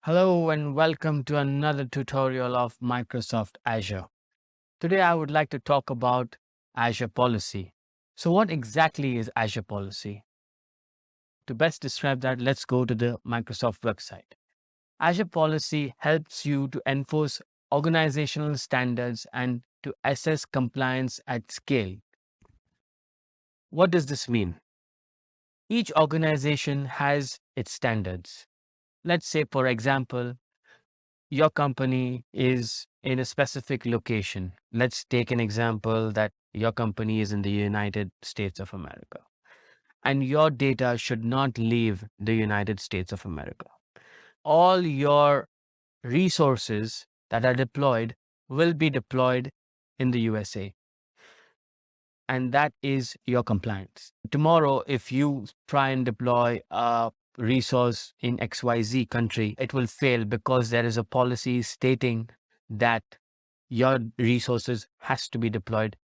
Hello and welcome to another tutorial of Microsoft Azure. Today I would like to talk about Azure Policy. So what exactly is Azure Policy? To best describe that, let's go to the Microsoft website. Azure Policy helps you to enforce organizational standards and to assess compliance at scale. What does this mean? Each organization has its standards. Let's say, for example, your company is in a specific location. Let's take an example that your company is in the United States of America, and your data should not leave the United States of America. All your resources that are deployed will be deployed in the USA, and that is your compliance. Tomorrow, if you try and deploy a resource in XYZ country, it will fail because there is a policy stating that your resources has to be deployed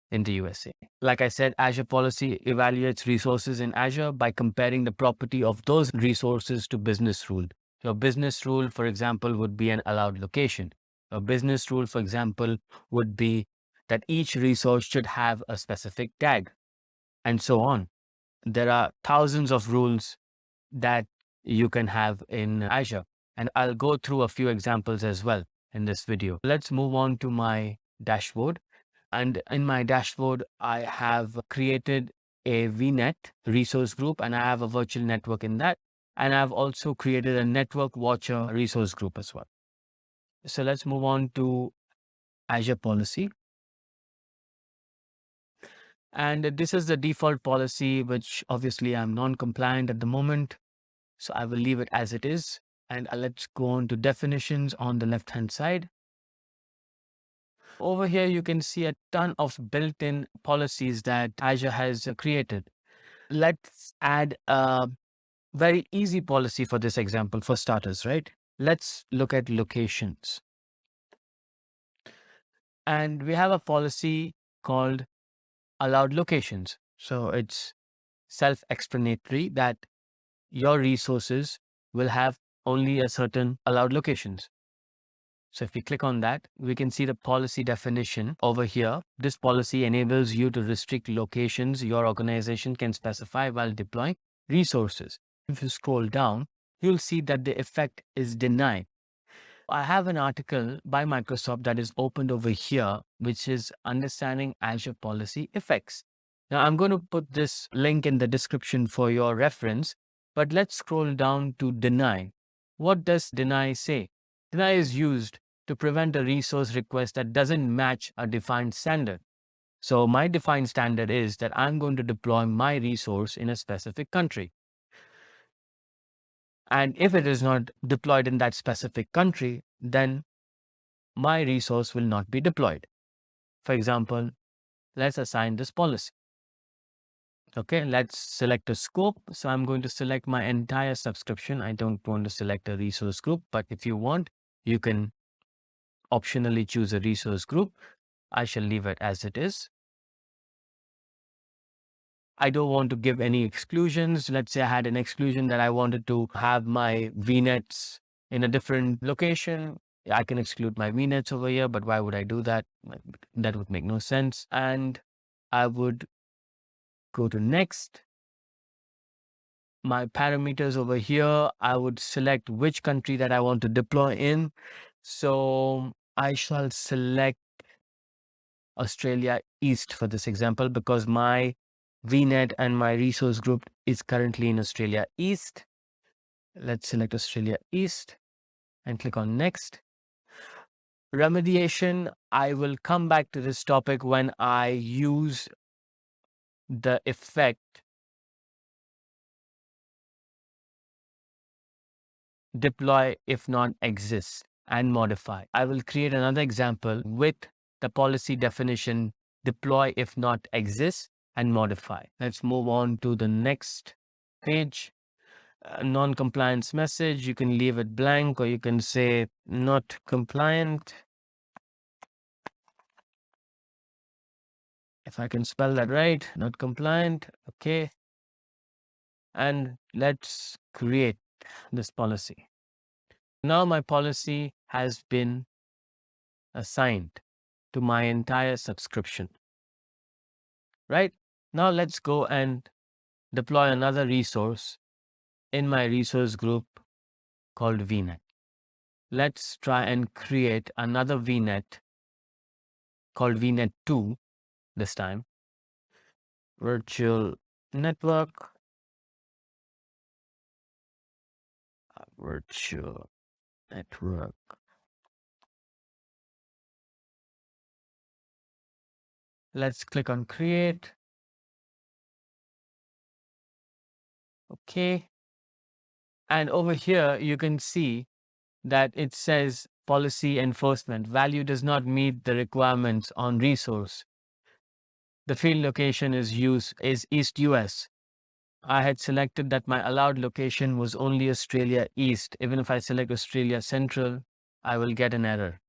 in the USA. Like I said, Azure Policy evaluates resources in Azure by comparing the property of those resources to business rule. Your business rule, for example, would be an allowed location. A business rule, for example, would be that each resource should have a specific tag, and so on. There are thousands of rules that you can have in Azure, and I'll go through a few examples as well in this video. Let's move on to my dashboard. And in my dashboard, I have created a VNet resource group, and I have a virtual network in that. And I've also created a network watcher resource group as well. So let's move on to Azure Policy. And this is the default policy, which obviously I'm non-compliant at the moment. So I will leave it as it is. And let's go on to definitions on the left-hand side. Over here, you can see a ton of built-in policies that Azure has created. Let's add a very easy policy for this example, for starters, right? Let's look at locations. And we have a policy called allowed locations. So it's self-explanatory that your resources will have only a certain allowed locations. So if we click on that, we can see the policy definition over here. This policy enables you to restrict locations your organization can specify while deploying resources. If you scroll down, you'll see that the effect is deny. I have an article by Microsoft that is opened over here, which is Understanding Azure Policy Effects. Now, I'm going to put this link in the description for your reference, but let's scroll down to deny. What does deny say? Deny is used to prevent a resource request that doesn't match a defined standard. So my defined standard is that I'm going to deploy my resource in a specific country. And if it is not deployed in that specific country, then my resource will not be deployed. For example, let's assign this policy. Okay, let's select a scope. So I'm going to select my entire subscription. I don't want to select a resource group, but if you want, you can optionally choose a resource group. I shall leave it as it is. I don't want to give any exclusions. Let's say I had an exclusion that I wanted to have my VNets in a different location. I can exclude my VNets over here, but why would I do that? That would make no sense. And I would go to next. My parameters over here, I would select which country that I want to deploy in. So I shall select Australia East for this example because my VNet and my resource group is currently in Australia East. Let's select Australia East and click on next. Remediation, I will come back to this topic when I use the effect deploy if not exists and modify. I will create another example with the policy definition deploy if not exists and modify. Let's move on to the next page. Non-compliance message, you can leave it blank or you can say not compliant. If I can spell that right, not compliant. Okay. And let's create this policy. Now my policy has been assigned to my entire subscription, right? Now let's go and deploy another resource in my resource group called VNet. Let's try and create another VNet called VNet 2 this time. Virtual network, virtual network. Let's click on create. Okay. And over here, you can see that it says policy enforcement value does not meet the requirements on resource. The field location is East US. I had selected that my allowed location was only Australia East. Even if I select Australia Central, I will get an error.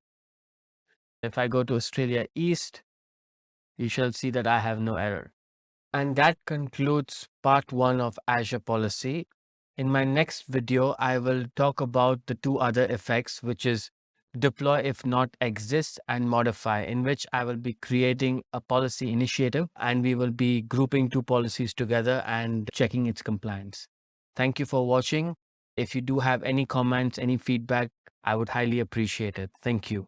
If I go to Australia East, you shall see that I have no error. And that concludes part 1 of Azure Policy. In my next video, I will talk about the 2 other effects, which is deploy if not exists and modify, in which I will be creating a policy initiative and we will be grouping 2 policies together and checking its compliance. Thank you for watching. If you do have any comments, any feedback, I would highly appreciate it. Thank you.